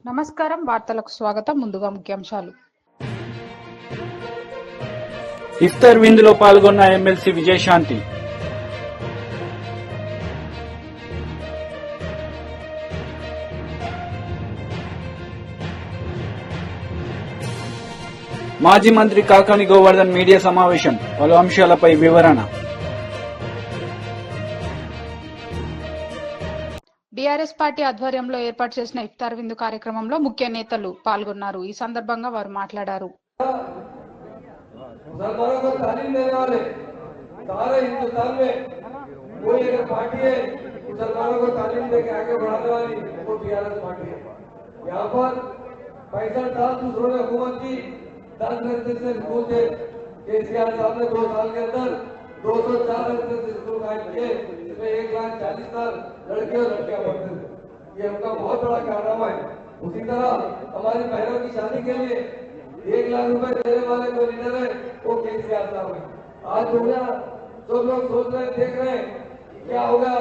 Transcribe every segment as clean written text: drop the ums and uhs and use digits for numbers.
నమస్కారం వార్తలకు స్వాగతం. ముందుగా ముఖ్యాంశాలు. ఇఫ్తార్ విందులో పాల్గొన్న ఎమ్మెల్సీ విజయశాంతి. మాజీ మంత్రి కాకాని గోవర్ధన్ మీడియా సమావేశం, పలు అంశాలపై వివరణ. బీఆర్ఎస్ పార్టీ ఆధ్వర్యంలో ఏర్పాటు చేసిన ఇఫ్తార్ విందు కార్యక్రమంలో ముఖ్య నేతలు పాల్గొన్నారు. ఈ సందర్భంగా వారు మాట్లాడారు. मुसलमानों को तालीम देने वाले सारे हिंदुस्तान में कोई अगर पार्टी है मुसलमानों को तालीम देके आगे बढ़ाने वाली वो बीआरएस पार्टी है। यहाँ पर 65 साल दूसरों ने हुकूमत की, 10 रेजिडेंशियल स्कूल थे। केसीआर साहब ने 2 साल के अंदर 204 रेजिडेंशियल स्कूल कायम किए, जिसमें 1,40,000 लड़के और लड़कियां पढ़ते थे। ये उनका बहुत बड़ा कारनामा है। उसी तरह हमारी बहनों की शादी के लिए 1 लाख रुपए देने वाले जो लीडर है वो केसीआर साहब है। आज दुनिया सब लोग सोच रहे देख रहे हैं क्या होगा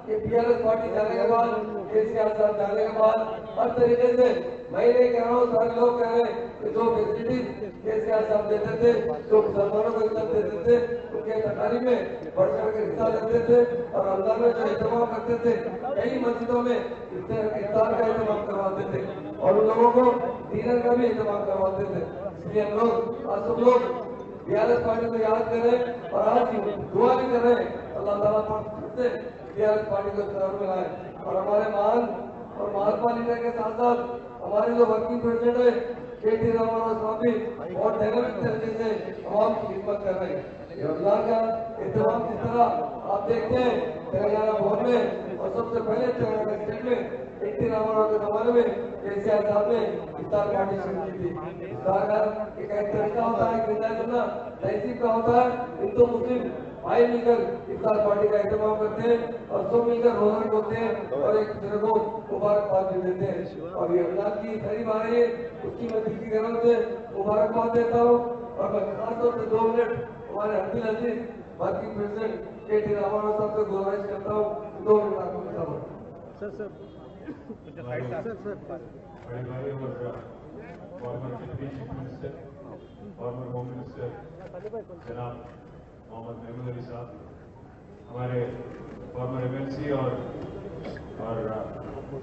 कि बीआरएस पार्टी जाने के बाद, केसीआर साहब जाने के बाद हर तरीके से मैं नहीं कह रहा हूँ, सारे लोग कह रहे हैं कि जो फैसिलिटीज केसीआर साहब देते थे, जो मुसलमानों को इज्जत देते थे, उनके तकारीब में बढ़ चढ़ के हिस्सा लेते थे और रमजान में जो एहतमाम करते थे, कई मस्जिदों में इफ्तार का एहतमाम करवाते थे और उन लोगों को डिनर का भी एहतमाम करवाते थे। इसलिए हम लोग आज सब लोग बीआरएस पार्टी को याद कर रहे हैं और आज दुआ भी कर रहे हैं अल्लाह ताला से बीआरएस पार्टी को इफ्तार में लाए और हमारे महान और महात्मा लीडर के साथ साथ हमारे जो वर्किंग प्रेसिडेंट है के.टी. रामाराव स्वामी और डायनामिक तरीके से आवाम की खिदमत कर रहे हैं। रमजान का एहतमाम जिस तरह आप देखते हैं तेलंगाना भवन में और सबसे पहले तेलंगाना स्टेट में के.टी. रामाराव के जमाने में केसीआर साहब ने इफ्तार पार्टी शुरू की थी। इफ्तार का एक तरीका होता है, करना तहसीब का होता है। हिंदू मुस्लिम भाई मिलकर इफ्तार पार्टी का एहतमाम करते हैं और सब मिलकर रोजा रखते हैं और एक दूसरे को मुबारकबाद भी देते हैं। और ये रमजान की करीब आ रही है, उसकी मैं दिल की गरज से मुबारकबाद देता हूँ और मैं खासतौर से 2 मिनट हमारे अब्दुल अजीज वर्किंग प्रेसिडेंट के.टी. रामाराव साहब से गुजारिश करता हूँ, 2 मिनट आपको sir former deputy chief minister, farmer home minister जनाब मोहम्मद महमूद अली साहब, हमारे फॉर्मर एमएलसी और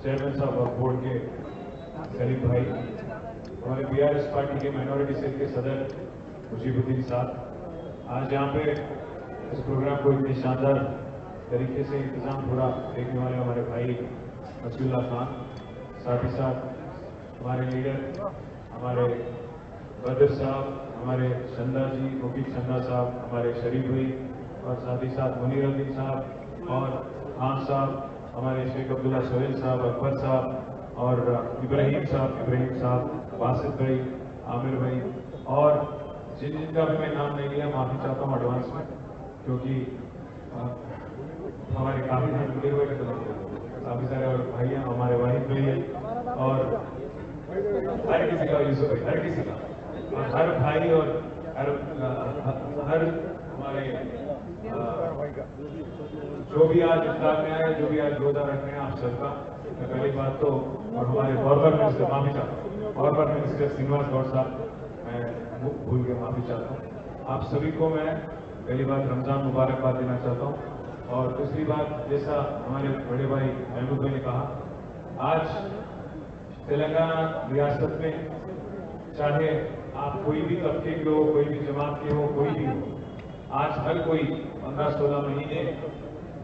चेयरमैन साहब ऑफ बोर्ड के सलीम भाई, हमारे बीआरएस पार्टी के माइनॉरिटी सेल के सदर मुजीबुद्दीन साहब, आज यहाँ पे इस प्रोग्राम को इतनी शानदार तरीके से इंतजाम पूरा देखने वाले हमारे भाई मस्जिदुल्लाह खान, साथ ही साथ हमारे लीडर हमारे बदर साहब, हमारे चंदा जी, मुकीद चंदा साहब, हमारे शरीफ भाई और साथ ही साथ मुनीरुद्दीन साहब और खान साहब, हमारे शेख अब्दुल्ला सोहेल साहब, अकबर साहब और इब्राहिम साहब, बासित भाई, आमिर भाई और जिनका भी मैं नाम नहीं लिया माफी चाहता हूँ एडवांस में, क्योंकि हमारे काफी जुड़े हुए काफी सारे और भाई हैं, हमारे वाहिद भाई हैं और हर किसी का यूसुफ भाई, हर किसी का और हर भाई और हर हमारे जो भी आज इफ्तार में आए, जो भी आज रोजा रखने हैं, आप सबका मैं पहली बात तो और हमारे फॉर्मर मिनिस्टर माफी चाहता हूँ, फॉर्मर मिनिस्टर श्रीनिवास गौड़ साहब मैं भूल के माफी चाहता हूँ। आप सभी को मैं पहली बात रमजान मुबारकबाद देना चाहता हूँ और दूसरी बात जैसा हमारे बड़े भाई महमूद भाई ने कहा, आज तेलंगाना रियासत में चाहे आप कोई भी तबके के हो, कोई भी जमात के हो, कोई भी हो, आज हर कोई 15-16 महीने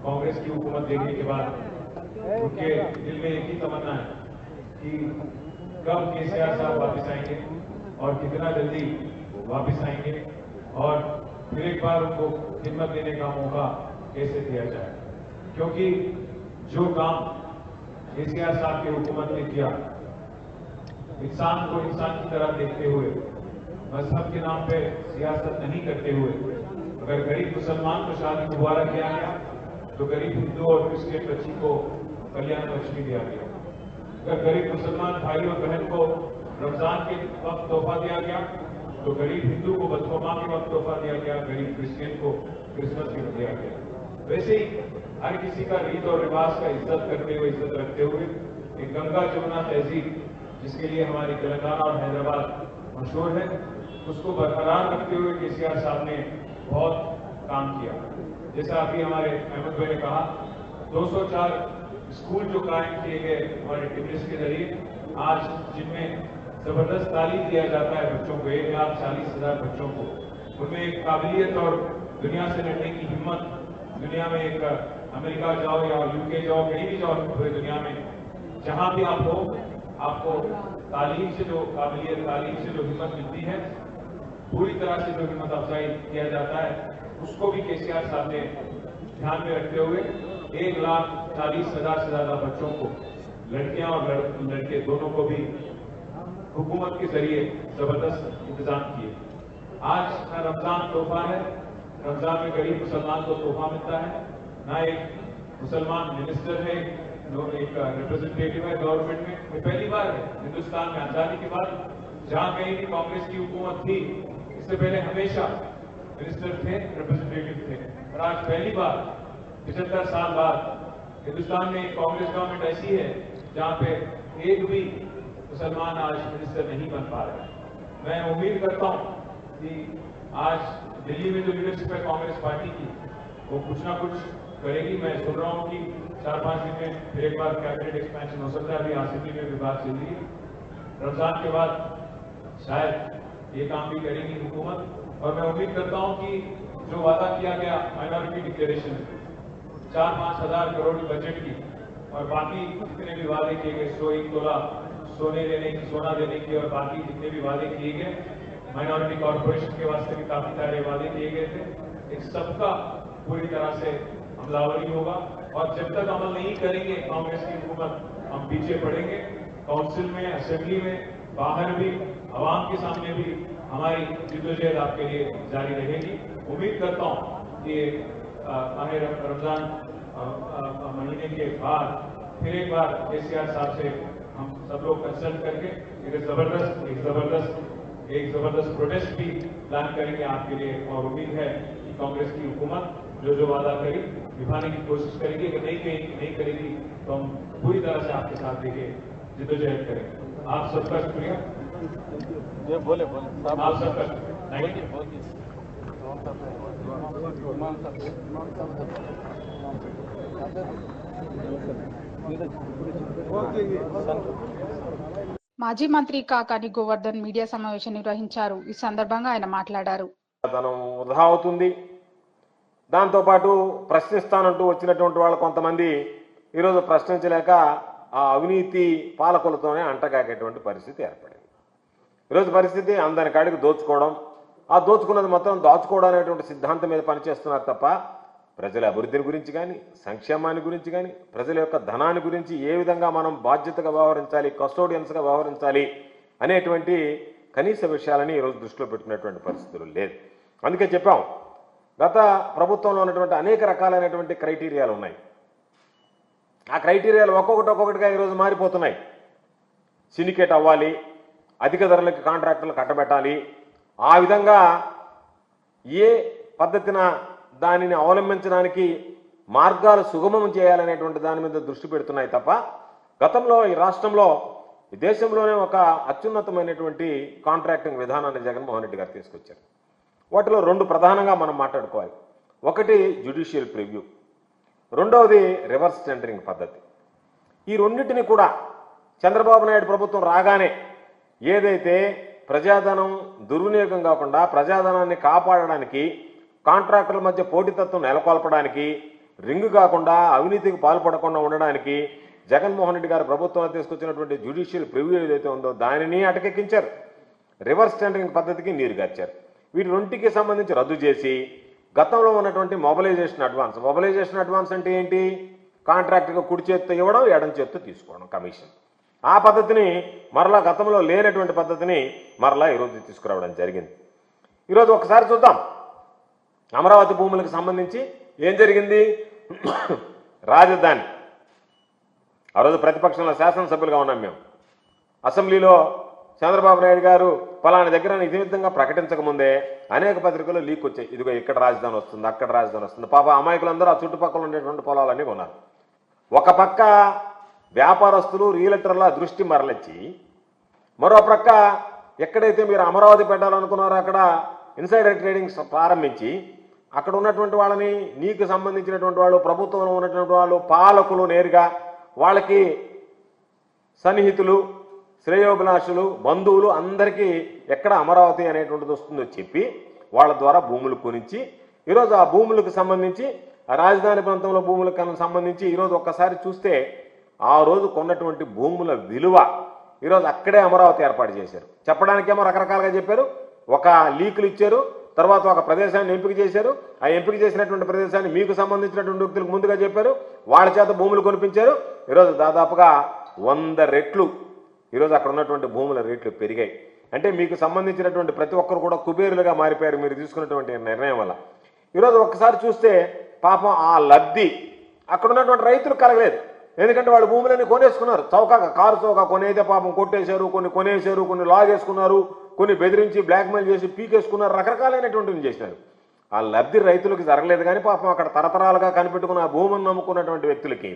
कांग्रेस की हुकूमत देखने के बाद उनके दिल में एक ही तमन्ना है कि कब केसीआर साहब वापस आएंगे और कितना जल्दी वापस आएंगे और फिर एक बार उनको खिदमत देने का मौका कैसे दिया जाए, क्योंकि जो काम केसीआर साहब की हुकूमत ने किया, इंसान को इंसान की तरह देखते हुए, मजहब के नाम पे सियासत नहीं करते हुए, अगर गरीब मुसलमान को शादी दोबारा किया गया तो गरीब हिंदू और क्रिश्चियन बच्ची को कल्याण लक्ष्मी दिया गया, अगर गरीब मुसलमान भाई और बहन को रमजान के वक्त तोहफा दिया गया तो गरीब हिंदू को बदफरमा के वक्त तोहफा दिया गया, गरीब क्रिश्चियन को क्रिसमस गिफ्ट दिया गया। वैसे ही हर किसी का रीत और रिवाज का इज्जत करते हुए, इज्जत रखते हुए एक गंगा जमुना तहजीब जिसके लिए हमारी तेलंगाना और हैदराबाद मशहूर है, उसको बरकरार रखते हुए केसीआर साहब ने बहुत काम किया। जैसा अभी हमारे अहमद भाई ने कहा, 204 स्कूल जो कायम किए गए हमारे टिप्स के जरिए, आज जिनमें जबरदस्त तालीम दिया जाता है बच्चों को, 1,40,000 बच्चों को, उनमें एक काबिलियत और दुनिया से लड़ने की हिम्मत, दुनिया में एक अमेरिका जाओ या यूके जाओ, कहीं भी जाओ पूरी दुनिया में, जहां भी आप हो, आपको तालीम से जो काबिलियत, तालीम से जो हिम्मत मिलती है, पूरी तरह से जो हिम्मत अफजाई किया जाता है, उसको भी केसीआर साहब ने ध्यान में रखते हुए 1,40,000 से ज्यादा बच्चों को, लड़कियां और लड़के दोनों को भी हुकूमत के जरिए जबरदस्त इंतजाम किए। आज ना रमजान तोहफा है, रमजान में गरीब मुसलमान को तोहफा मिलता है, ना एक मुसलमान मिनिस्टर है, जो एक रिप्रेजेंटेटिव है गवर्नमेंट में। ये पहली बार है हिंदुस्तान में आजादी के बाद, जहां कहीं भी कांग्रेस की हुकूमत थी, इससे पहले हमेशा मिनिस्टर थे, रिप्रेजेंटेटिव थे, और आज पहली बार 75 साल बाद हिंदुस्तान में कांग्रेस गवर्नमेंट ऐसी है जहां पे एक भी मुसलमान आज मिनिस्टर नहीं बन पा रहे। मैं उम्मीद करता हूं कि आज दिल्ली में जो लीडरशिप है कांग्रेस पार्टी की, वो कुछ ना कुछ करेगी। मैं सुन रहा हूं कि 4-5 दिन में फिर एक बार कैबिनेट एक्सपेंशन हो सकता है, अभी असेंबली में भी बात चल रही है। रमजान के बाद शायद ये काम भी करेगी हुकूमत, और मैं उम्मीद करता हूं कि जो वादा किया गया माइनॉरिटी डिक्लेरेशन, 4-5 हजार करोड़ की बजट की, और बाकी जितने भी वादे किए गए, 101 तोला सोने देने की, सोना देने की, और बाकी जितने भी वादे किए गए, माइनॉरिटी कॉर्पोरेशन के वास्ते भी काफी सारे वादे किए गए थे, एक सबका पूरी तरह से अमलावरी होगा। और जब तक अमल नहीं करेंगे कांग्रेस की हुकूमत, हम पीछे पड़ेंगे। काउंसिल में, असेंबली में, बाहर भी, आवाम के सामने भी हमारी जिद्दोजहद आपके लिए जारी रहेगी। उम्मीद करता हूं कि माह रमजान महीने के बाद फिर एक बार केसीआर साहब से हम सब लोग कंसल्ट करके एक जबरदस्त प्रोटेस्ट भी प्लान करेंगे आपके लिए, और उम्मीद है कि कांग्रेस की हुकूमत जो वादा करी निभाने की कोशिश करेगी। अगर नहीं करेगी तो हम पूरी तरह से आपके साथ देके जिद्दोजहद करेंगे। आप सबका शुक्रिया। आप सबका थैंक మాజీ మంత్రి కాకాని గోవర్ధన్ మీడియా సమావేశం నిర్వహించారు. ఈ సందర్భంగా ఆయన మాట్లాడారు. ధనం వృధా అవుతుంది. దాంతోపాటు ప్రశ్నిస్తానంటూ వచ్చినటువంటి వాళ్ళు కొంతమంది ఈరోజు ప్రశ్నించలేక ఆ అవినీతి పాలకులతోనే అంటగాకేటువంటి పరిస్థితి ఏర్పడింది. ఈరోజు పరిస్థితి అందరి కాడికి దోచుకోవడం, ఆ దోచుకున్నది మొత్తం దాచుకోవడం అనేటువంటి సిద్ధాంతం మీద పనిచేస్తున్నారు తప్ప ప్రజల అభివృద్ధిని గురించి కానీ, సంక్షేమాన్ని గురించి కానీ, ప్రజల యొక్క ధనాన్ని గురించి ఏ విధంగా మనం బాధ్యతగా వ్యవహరించాలి, కస్టోడియన్స్గా వ్యవహరించాలి అనేటువంటి కనీస విషయాలని ఈరోజు దృష్టిలో పెట్టుకునేటువంటి పరిస్థితులు లేదు. అందుకే చెప్పాం, గత ప్రభుత్వంలో ఉన్నటువంటి అనేక రకాలైనటువంటి క్రైటీరియాలు ఉన్నాయి. ఆ క్రైటీరియాలు ఒక్కొక్కటిగా ఈరోజు మారిపోతున్నాయి. సిండికేట్ అవ్వాలి, అధిక ధరలకి కాంట్రాక్టులు కట్టబెట్టాలి, ఆ విధంగా ఏ పద్ధతిన దానిని అవలంబించడానికి మార్గాలు సుగమం చేయాలనేటువంటి దాని మీద దృష్టి పెడుతున్నాయి తప్ప, గతంలో ఈ రాష్ట్రంలో ఈ దేశంలోనే ఒక అత్యున్నతమైనటువంటి కాంట్రాక్టింగ్ విధానాన్ని జగన్మోహన్ రెడ్డి గారు తీసుకొచ్చారు. వాటిలో 2 ప్రధానంగా మనం మాట్లాడుకోవాలి. ఒకటి జ్యుడిషియల్ ప్రివ్యూ, రెండవది రివర్స్ టెండరింగ్ పద్ధతి. ఈ రెండింటిని కూడా చంద్రబాబు నాయుడు ప్రభుత్వం రాగానే ఏదైతే ప్రజాధనం దుర్వినియోగం కాకుండా ప్రజాధనాన్ని కాపాడడానికి, కాంట్రాక్టుల మధ్య పోటీతత్వం నెలకొల్పడానికి, రింగు కాకుండా అవినీతికి పాల్పడకుండా ఉండడానికి జగన్మోహన్ రెడ్డి గారు ప్రభుత్వంలో తీసుకొచ్చినటువంటి జ్యుడిషియల్ ప్రివ్యూ ఏదైతే ఉందో దానిని అటకెక్కించారు. రివర్స్ టెండరింగ్ పద్ధతికి నీరుగార్చారు. వీటి రెంటికి సంబంధించి రద్దు చేసి గతంలో ఉన్నటువంటి మొబిలైజేషన్ అడ్వాన్స్ అంటే ఏంటి? కాంట్రాక్టుగా కుడి చేత్తో ఇవ్వడం, ఎడం చేత్తో తీసుకోవడం కమిషన్. ఆ పద్ధతిని మరలా గతంలో లేనటువంటి పద్ధతిని మరలా ఈరోజు తీసుకురావడం జరిగింది. ఈరోజు ఒకసారి చూద్దాం, అమరావతి భూములకు సంబంధించి ఏం జరిగింది. రాజధాని, ఆ రోజు ప్రతిపక్షంలో శాసనసభ్యులుగా ఉన్నాం మేము. అసెంబ్లీలో చంద్రబాబు నాయుడు గారు పలానా దగ్గర నిజమితంగా ప్రకటించకముందే అనేక పత్రికల్లో లీక్ వచ్చాయి. ఇదిగో ఇక్కడ రాజధాని వస్తుంది, అక్కడ రాజధాని వస్తుంది. పాప అమాయకులందరూ ఆ చుట్టుపక్కల ఉండేటువంటి పొలాలన్నీ కొన్నారు. ఒక పక్క వ్యాపారస్తులు, రియల్టర్ల దృష్టి మరలిచ్చి మరో ప్రక్క ఎక్కడైతే మీరు అమరావతి పెట్టాలనుకున్నారో అక్కడ ఇన్సైడర్ ట్రేడింగ్ ప్రారంభించి అక్కడ ఉన్నటువంటి వాళ్ళని, నీకు సంబంధించినటువంటి వాళ్ళు, ప్రభుత్వంలో ఉన్నటువంటి వాళ్ళు, పాలకులు నేరుగా వాళ్ళకి సన్నిహితులు, శ్రేయోభిలాషులు, బంధువులు అందరికీ ఎక్కడ అమరావతి అనేటువంటిది వస్తుందో చెప్పి వాళ్ళ ద్వారా భూములు కొనిచ్చి ఈరోజు ఆ భూములకు సంబంధించి, ఆ రాజధాని ప్రాంతంలో భూములకు సంబంధించి ఈరోజు ఒక్కసారి చూస్తే ఆ రోజు కొన్నటువంటి భూముల విలువ ఈరోజు అక్కడే అమరావతి ఏర్పాటు చేశారు. చెప్పడానికేమో రకరకాలుగా చెప్పారు, ఒక లీకులు ఇచ్చారు, తర్వాత ఒక ప్రదేశాన్ని ఎంపిక చేశారు, ఆ ఎంపిక చేసినటువంటి ప్రదేశాన్ని మీకు సంబంధించినటువంటి వ్యక్తులకు ముందుగా చెప్పారు, వాళ్ళ చేత భూములు కొనిపించారు. ఈరోజు దాదాపుగా 100 రెట్లు ఈరోజు అక్కడ ఉన్నటువంటి భూముల రేట్లు పెరిగాయి. అంటే మీకు సంబంధించినటువంటి ప్రతి ఒక్కరు కూడా కుబేరులుగా మారిపోయారు మీరు తీసుకున్నటువంటి నిర్ణయం వల్ల. ఈరోజు ఒక్కసారి చూస్తే పాపం ఆ లబ్ధి అక్కడ ఉన్నటువంటి రైతులు కలగలేదు. ఎందుకంటే వాళ్ళు భూములన్నీ కొనేసుకున్నారు, చౌకగా కారు చౌక కొనేదే పాపం కొట్టేశారు, కొన్ని కొనేశారు, కొన్ని లాగేసుకున్నారు, కొన్ని బెదిరించి బ్లాక్మెయిల్ చేసి పీకేసుకున్నారు, రకరకాలైనటువంటివి చేసినారు. ఆ లబ్ధి రైతులకు జరగలేదు. కానీ పాపం అక్కడ తరతరాలుగా కనిపెట్టుకున్న ఆ భూమిని నమ్ముకున్నటువంటి వ్యక్తులకి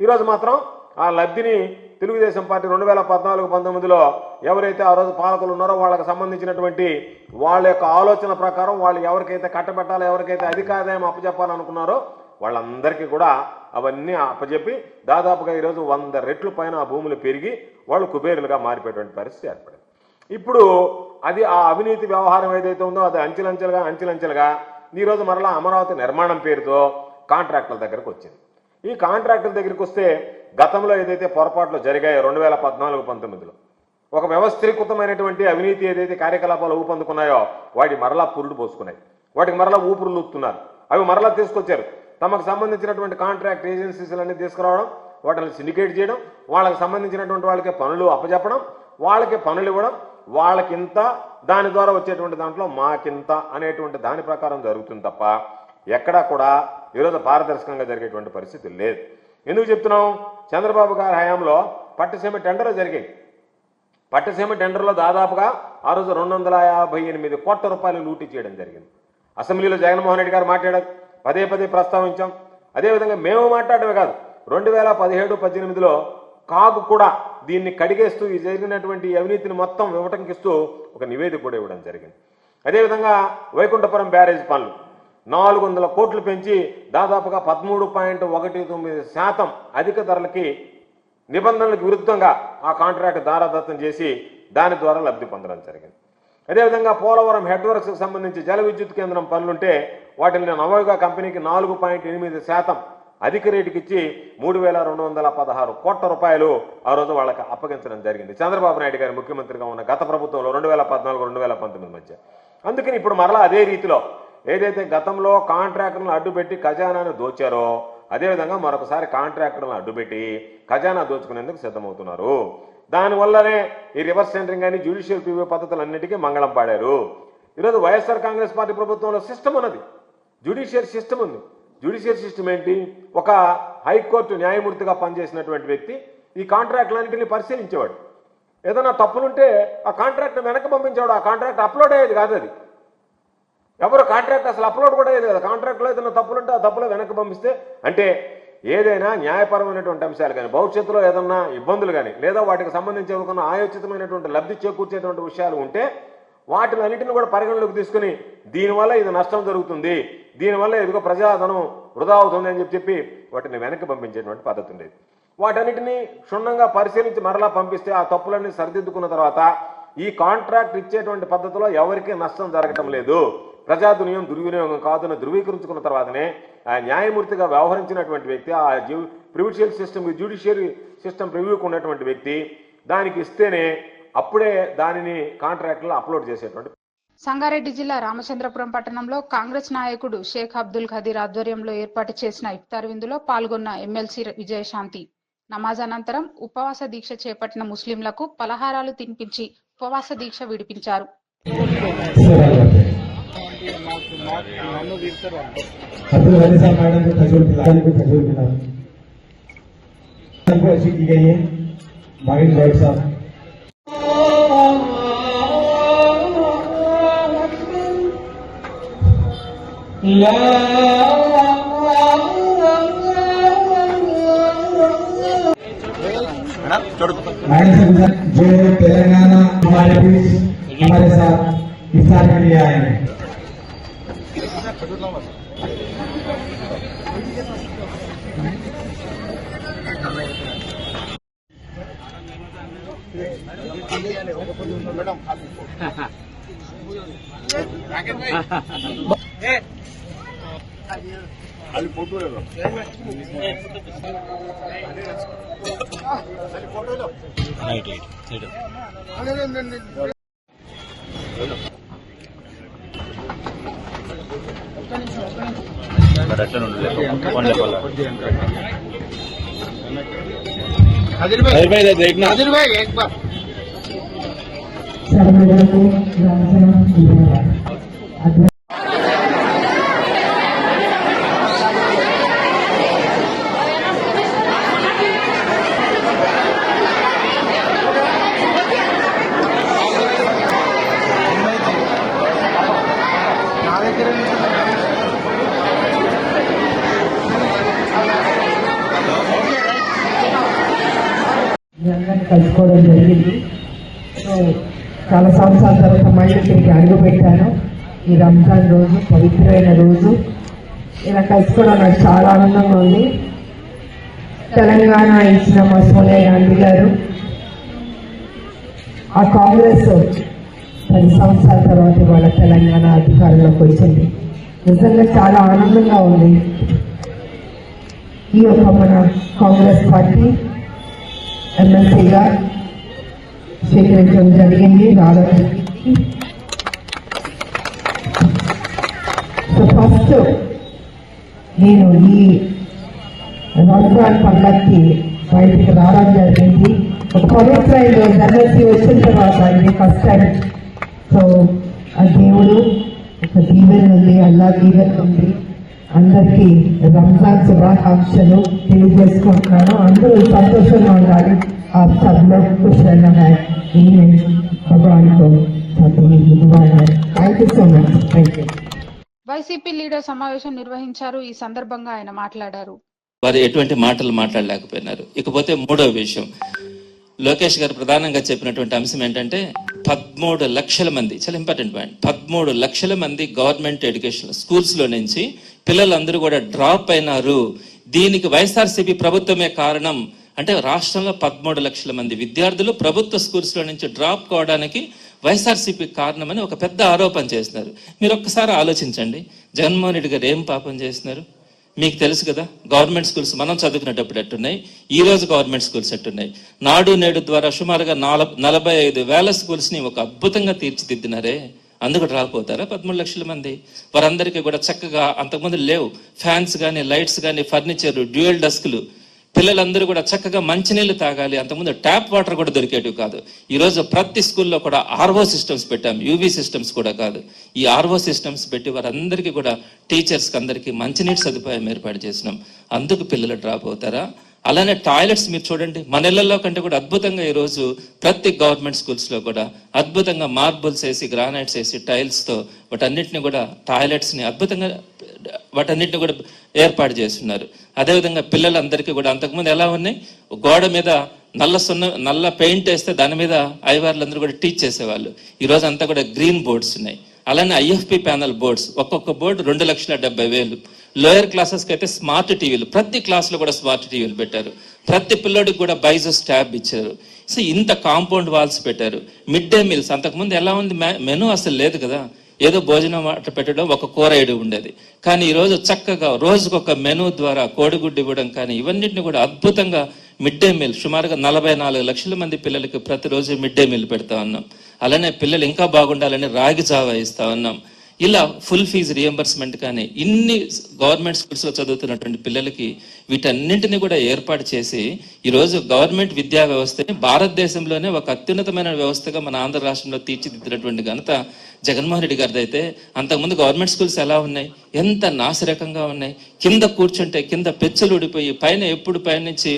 ఈరోజు మాత్రం ఆ లబ్ధిని తెలుగుదేశం పార్టీ 2014-19లో ఎవరైతే ఆ రోజు పాలకులు ఉన్నారో వాళ్ళకి సంబంధించినటువంటి వాళ్ళ యొక్క ఆలోచన ప్రకారం వాళ్ళు ఎవరికైతే కట్టబెట్టాలో, ఎవరికైతే అధిక ఆదాయం అప్పచెప్పాలనుకున్నారో వాళ్ళందరికీ కూడా అవన్నీ అప్పచెప్పి దాదాపుగా ఈరోజు 100 రెట్లు పైన ఆ భూములు పెరిగి వాళ్ళు కుబేరులుగా మారిపోయేటువంటి పరిస్థితి ఏర్పడింది. ఇప్పుడు అది ఆ అవినీతి వ్యవహారం ఏదైతే ఉందో అది అంచెలంచెలుగా ఈరోజు మరలా అమరావతి నిర్మాణం పేరుతో కాంట్రాక్టుల దగ్గరకు వచ్చింది. ఈ కాంట్రాక్టుల దగ్గరికి వస్తే గతంలో ఏదైతే పొరపాట్లు జరిగాయో 2014-19లో ఒక వ్యవస్థీకృతమైనటువంటి అవినీతి ఏదైతే కార్యకలాపాలు ఊపందుకున్నాయో వాటి మరలా పురుడు పోసుకున్నాయి, వాటికి మరలా ఊపురులు ఊపుతున్నారు. అవి మరలా తీసుకొచ్చారు. తమకు సంబంధించినటువంటి కాంట్రాక్ట్ ఏజెన్సీలన్నీ తీసుకురావడం, వాటిని సిండికేట్ చేయడం, వాళ్ళకి సంబంధించినటువంటి వాళ్ళకి పనులు అప్పచెప్పడం, వాళ్ళకి పనులు ఇవ్వడం, వాళ్ళకింత, దాని ద్వారా వచ్చేటువంటి దాంట్లో మాకింత అనేటువంటి దాని ప్రకారం జరుగుతుంది తప్ప ఎక్కడా కూడా ఈరోజు పారదర్శకంగా జరిగేటువంటి పరిస్థితి లేదు. ఎందుకు చెప్తున్నాం? చంద్రబాబు గారి హయాంలో పట్టిసీమ టెండర్లు జరిగాయి. పట్టిసీమ టెండర్లో దాదాపుగా ఆ రోజు 258 కోట్ల రూపాయలు లూటీ చేయడం జరిగింది. అసెంబ్లీలో జగన్మోహన్ రెడ్డి గారు మాట్లాడారు, పదే ప్రస్తావించాం. అదేవిధంగా మేము మాట్లాడటమే కాదు, 2017-18లో కాగు కూడా దీన్ని కడిగేస్తూ ఈ జరిగినటువంటి అవినీతిని మొత్తం వివటంకిస్తూ ఒక నివేదిక కూడా ఇవ్వడం జరిగింది. అదేవిధంగా వైకుంఠపురం బ్యారేజ్ పనులు 400 కోట్లు పెంచి దాదాపుగా 13.19% అధిక ధరలకి నిబంధనలకు విరుద్ధంగా ఆ కాంట్రాక్ట్ దారాదత్తం చేసి దాని ద్వారా లబ్ధి పొందడం జరిగింది. అదేవిధంగా పోలవరం హెడ్ వర్క్స్కి సంబంధించి జల విద్యుత్ కేంద్రం పనులుంటే వాటిని నవయుగ కంపెనీకి 4.8% అధిక రేటుకి ఇచ్చి 3,216 కోట్ల రూపాయలు ఆ రోజు వాళ్ళకి అప్పగించడం జరిగింది చంద్రబాబు నాయుడు గారు ముఖ్యమంత్రిగా ఉన్న గత ప్రభుత్వంలో 2014-2019 మధ్య. అందుకని ఇప్పుడు మరలా అదే రీతిలో ఏదైతే గతంలో కాంట్రాక్టర్లను అడ్డుపెట్టి ఖజానాను దోచారో అదేవిధంగా మరొకసారి కాంట్రాక్టర్లను అడ్డుపెట్టి ఖజానా దోచుకునేందుకు సిద్ధమవుతున్నారు. దానివల్లనే ఈ రివర్స్ టెండరింగ్ అని జ్యుడిషియల్ ప్రివ్యూ పద్ధతులన్నిటికీ మంగళం పాడారు. ఈరోజు వైఎస్ఆర్ కాంగ్రెస్ పార్టీ ప్రభుత్వంలో సిస్టమ్ ఉన్నది, జ్యుడిషియల్ సిస్టమ్ ఉంది. జ్యుడిషియల్ సిస్టమ్ ఏంటి? ఒక హైకోర్టు న్యాయమూర్తిగా పనిచేసినటువంటి వ్యక్తి ఈ కాంట్రాక్టులన్నింటినీ పరిశీలించేవాడు. ఏదైనా తప్పులుంటే ఆ కాంట్రాక్ట్ వెనక్కి పంపించేవాడు. ఆ కాంట్రాక్ట్ అప్లోడ్ అయ్యేది కాదు. అది ఎవరు కాంట్రాక్ట్ అసలు అప్లోడ్ కూడా అయ్యేది కదా. కాంట్రాక్ట్లో ఏదైనా తప్పులుంటే ఆ తప్పులో వెనక్కి పంపిస్తే అంటే ఏదైనా న్యాయపరమైనటువంటి అంశాలు కానీ భవిష్యత్తులో ఏదన్నా ఇబ్బందులు కానీ లేదా వాటికి సంబంధించి ఏదైనా ఆయోచితమైనటువంటి లబ్ధి చేకూర్చేటువంటి విషయాలు ఉంటే వాటిని అన్నింటిని కూడా పరిగణలోకి తీసుకుని దీనివల్ల ఇది నష్టం జరుగుతుంది, దీనివల్ల ఇదిగో ప్రజాధనం వృధా అవుతుంది అని చెప్పి వాటిని వెనక్కి పంపించేటువంటి పద్ధతి ఉండేది. వాటన్నిటినీ క్షుణ్ణంగా పరిశీలించి మరలా పంపిస్తే ఆ తప్పులన్నీ సరిదిద్దుకున్న తర్వాత ఈ కాంట్రాక్ట్ ఇచ్చేటువంటి పద్ధతిలో ఎవరికీ నష్టం జరగటం లేదు, ప్రజాధనం దుర్వినియోగం కాదని ధృవీకరించుకున్న తర్వాతనే ఆ న్యాయమూర్తిగా వ్యవహరించినటువంటి వ్యక్తి ఆ ప్రివిషియల్ సిస్టమ్ జ్యుడిషియరీ సిస్టమ్ ప్రివ్యూకి ఉన్నటువంటి వ్యక్తి దానికి ఇస్తేనే అప్పుడే దానిని కాంట్రాక్ట్లో అప్లోడ్ చేసేటువంటి. సంగారెడ్డి జిల్లా రామచంద్రపురం పట్టణంలో కాంగ్రెస్ నాయకుడు షేక్ అబ్దుల్ ఖదీర్ ఆధ్వర్యంలో ఏర్పాటు చేసిన ఇఫ్తార్ విందులో పాల్గొన్న ఎమ్మెల్సీ విజయశాంతి నమాజ్ అనంతరం ఉపవాస దీక్ష చేపట్టిన ముస్లింలకు పలహారాలు తినిపించి ఉపవాస దీక్ష విడిపించారు. जो तेलंगाना हमारे बीच हमारे साथ इफ्तार के लिए आए हैं। కలుసుకోవడం జరిగింది. సో చాలా సంవత్సరాల తర్వాత మళ్ళీ ఇక్కడికి అడుగు పెట్టాను. ఈ రంజాన్ రోజు, పవిత్రమైన రోజు, ఇలా కలుసుకోవడం నాకు చాలా ఆనందంగా ఉంది. తెలంగాణ ఇచ్చిన మా సోనియా గాంధీ గారు, ఆ కాంగ్రెస్ 10 సంవత్సరాల తర్వాత వాళ్ళ తెలంగాణ అధికారంలోకి వచ్చింది. నిజంగా చాలా ఆనందంగా ఉంది. ఈ యొక్క మన కాంగ్రెస్ పార్టీ ఎమ్మెల్సీగా స్వీకరించడం జరిగింది, రావడం జరిగింది. సో ఫస్ట్ నేను ఈ రంజాన్ పండుగకి బయటికి రావడం జరిగింది. ఒక పవిత్రమైన ఎమ్మెల్సీ వచ్చిన తర్వాత ఇది ఫస్ట్ టైం. సో ఆ దేవుడు ఒక దీవెన ఉంది, అల్లా దీవెన ఉంది. అందరికీ రంజాన్ శుభాకాంక్షలు తెలియజేసుకుంటున్నాను. అందరూ సంతోషంగా ఉండాలి. ఆ సభలో ఖుషిగా భగవాన్ thank you so much. Thank you. YCP leader సమావేశం నిర్వహించారు. ఈ సందర్భంగా ఆయన మాట్లాడారు. వారు ఎటువంటి మాటలు మాట్లాడలేకపోయినారు. ఇకపోతే మూడవ విషయం, లోకేష్ గారు ప్రధానంగా చెప్పినటువంటి అంశం ఏంటంటే 13 లక్షల మంది, చాలా ఇంపార్టెంట్ పాయింట్, 13 లక్షల మంది గవర్నమెంట్ ఎడ్యుకేషన్ స్కూల్స్ లో నుంచి పిల్లలందరూ కూడా డ్రాప్ అయినారు. దీనికి వైఎస్ఆర్సీపీ ప్రభుత్వమే కారణం అంటే రాష్ట్రంలో 13 లక్షల మంది విద్యార్థులు ప్రభుత్వ స్కూల్స్ లో నుంచి డ్రాప్ కావడానికి వైఎస్ఆర్సీపీ కారణమని ఒక పెద్ద ఆరోపణ చేస్తున్నారు. మీరు ఒక్కసారి ఆలోచించండి, జగన్మోహన్ రెడ్డి గారు ఏం పాపం చేస్తున్నారు? మీకు తెలుసు కదా, గవర్నమెంట్ స్కూల్స్ మనం చదువుకునేటప్పుడు ఎట్టున్నాయి, ఈ రోజు గవర్నమెంట్ స్కూల్స్ ఎట్టున్నాయి. నాడు నేడు ద్వారా సుమారుగా 45,000 స్కూల్స్ ని ఒక అద్భుతంగా తీర్చిదిద్దినారే. అందుకు డ్రాప్ అవుతారా 13 లక్షల మంది? వారందరికీ కూడా చక్కగా అంతకుముందు లేవు ఫ్యాన్స్ కానీ, లైట్స్ కానీ, ఫర్నిచర్, డ్యూయల్ డెస్క్లు, పిల్లలందరూ కూడా చక్కగా మంచినీళ్ళు తాగాలి. అంతకుముందు ట్యాప్ వాటర్ కూడా దొరికేటివి కాదు. ఈరోజు ప్రతి స్కూల్లో కూడా ఆర్ఓ సిస్టమ్స్ పెట్టాం, యూవీ సిస్టమ్స్ కూడా కాదు. ఈ ఆర్ఓ సిస్టమ్స్ పెట్టి వారందరికీ కూడా టీచర్స్కి అందరికీ మంచినీటి సదుపాయం ఏర్పాటు చేసినాం. అందుకు పిల్లలు డ్రాప్ అవుతారా? అలానే టాయిలెట్స్ మీరు చూడండి, మన ఇళ్లలో కంటే కూడా అద్భుతంగా ఈరోజు ప్రతి గవర్నమెంట్ స్కూల్స్ లో కూడా అద్భుతంగా మార్బుల్స్ వేసి, గ్రానైట్స్ వేసి, టైల్స్ తో వాటన్నిటిని కూడా టాయిలెట్స్ ని అద్భుతంగా వాటన్నిటిని కూడా ఏర్పాటు చేస్తున్నారు. అదేవిధంగా పిల్లలందరికీ కూడా అంతకుముందు ఎలా ఉన్నాయి, గోడ మీద నల్ల పెయింట్ వేస్తే దాని మీద ఐవార్లందరూ కూడా టీచ్ చేసేవాళ్ళు. ఈ రోజు అంతా కూడా గ్రీన్ బోర్డ్స్ ఉన్నాయి. అలానే ఐఎఫ్పి ప్యానల్ బోర్డ్స్, ఒక్కొక్క బోర్డు 2,70,000. లోయర్ క్లాసెస్ కి అయితే స్మార్ట్ టీవీలు, ప్రతి క్లాస్ లో కూడా స్మార్ట్ టీవీలు పెట్టారు. ప్రతి పిల్లోడికి కూడా బైజూస్ ట్యాబ్ ఇచ్చారు. సో ఇంత కాంపౌండ్ వాల్స్ పెట్టారు. మిడ్ డే మీల్స్, అంతకుముందు ఎలా ఉంది, మెనూ అసలు లేదు కదా, ఏదో భోజనం పెట్టడం, ఒక కూర వేయడం ఉండేది. కానీ ఈరోజు చక్కగా రోజుకొక మెనూ ద్వారా కోడిగుడ్డు ఇవ్వడం కానీ, ఇవన్నిటిని కూడా అద్భుతంగా మిడ్ డే మీల్ సుమారుగా 44 లక్షల మంది పిల్లలకి ప్రతిరోజు మిడ్ డే మీల్ పెడతా ఉన్నాం. అలానే పిల్లలు ఇంకా బాగుండాలని రాగి జావా ఇస్తా ఉన్నాం. ఇలా ఫుల్ ఫీజు రియంబర్స్మెంట్ కానీ, ఇన్ని గవర్నమెంట్ స్కూల్స్ లో చదువుతున్నటువంటి పిల్లలకి వీటన్నింటినీ కూడా ఏర్పాటు చేసి ఈరోజు గవర్నమెంట్ విద్యా వ్యవస్థని భారతదేశంలోనే ఒక అత్యున్నతమైన వ్యవస్థగా మన ఆంధ్ర రాష్ట్రంలో తీర్చిదిద్దినటువంటి ఘనత జగన్మోహన్ రెడ్డి గారిది. అయితే అంతకుముందు గవర్నమెంట్ స్కూల్స్ ఎలా ఉన్నాయి, ఎంత నాసిరకంగా ఉన్నాయి. కింద కూర్చుంటే కింద పెచ్చులు ఊడిపోయి, పైన ఎప్పుడు పైనుంచి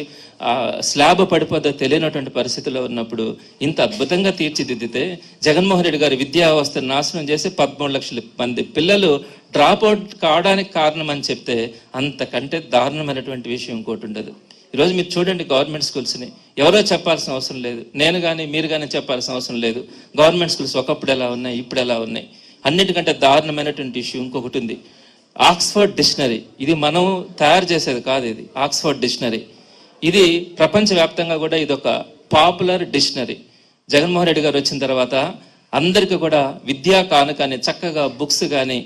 స్లాబ్ పడిపోద్దో తెలియనటువంటి పరిస్థితిలో ఉన్నప్పుడు ఇంత అద్భుతంగా తీర్చిదిద్దితే జగన్మోహన్ రెడ్డి గారి విద్యా వ్యవస్థను నాశనం చేసి 13 లక్షల మంది పిల్లలు డ్రాప్ అవుట్ కావడానికి కారణం అని చెప్తే అంతకంటే దారుణమైనటువంటి విషయం ఇంకోటి ఉండదు. ఈరోజు మీరు చూడండి గవర్నమెంట్ స్కూల్స్ని, ఎవరో చెప్పాల్సిన అవసరం లేదు, నేను కానీ మీరు కానీ చెప్పాల్సిన అవసరం లేదు. గవర్నమెంట్ స్కూల్స్ ఒకప్పుడు ఎలా ఉన్నాయి, ఇప్పుడు ఎలా ఉన్నాయి. అన్నిటికంటే దారుణమైనటువంటి ఇష్యూ ఇంకొకటి ఉంది, ఆక్స్ఫర్డ్ డిక్షనరీ. ఇది మనం తయారు చేసేది కాదు, ఇది ఆక్స్ఫర్డ్ డిక్షనరీ. ఇది ప్రపంచవ్యాప్తంగా కూడా ఇది ఒక పాపులర్ డిక్షనరీ. జగన్మోహన్ రెడ్డి గారు వచ్చిన తర్వాత అందరికీ కూడా విద్యా కానుకని చక్కగా బుక్స్ కానీ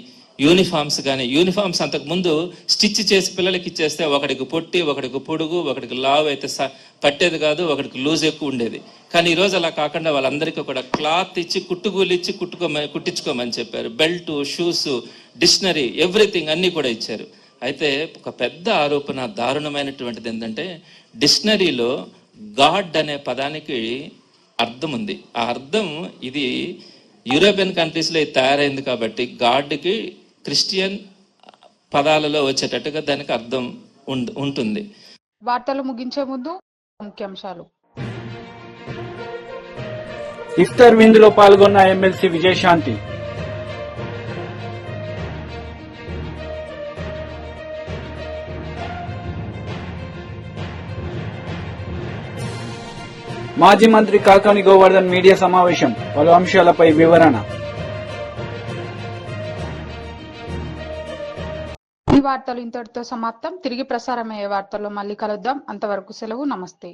యూనిఫామ్స్ కానీ, యూనిఫామ్స్ అంతకు ముందు స్టిచ్ చేసి పిల్లలకి ఇచ్చేస్తే ఒకడికి పొట్టి, ఒకడికి పొడుగు, ఒకడికి లావు అయితే పట్టేది కాదు, ఒకడికి లూజ్ ఎక్కువ ఉండేది. కానీ ఈరోజు అలా కాకుండా వాళ్ళందరికీ కూడా క్లాత్ ఇచ్చి కుట్టుకూలు ఇచ్చి కుట్టించుకోమని చెప్పారు. బెల్ట్, షూస్, డిక్షనరీ, ఎవ్రీథింగ్ అన్నీ కూడా ఇచ్చారు. అయితే ఒక పెద్ద ఆరోపణ, దారుణమైనటువంటిది ఏంటంటే డిక్షనరీలో గాడ్ అనే పదానికి అర్థం ఉంది. ఆ అర్థం ఇది యూరోపియన్ కంట్రీస్లో తయారైంది కాబట్టి గాడ్కి క్రిస్టియన్ పదాలలో వచ్చేటట్టుగా దానికి అర్థం ఉంటుంది. వార్తలు ముగించే ముందు ముఖ్యాంశాలు. ఇఫ్తార్ విందులో పాల్గొన్న ఎమ్మెల్సీ విజయశాంతి. మాజీ మంత్రి కాకాని గోవర్ధన్ మీడియా సమావేశం, పలు అంశాలపై వివరణ. ఈ వార్తలు ఇంతటితో సమాప్తం. తిరిగి ప్రసారమయ్యే వార్తల్లో మళ్ళీ కలుద్దాం. అంతవరకు సెలవు. నమస్తే.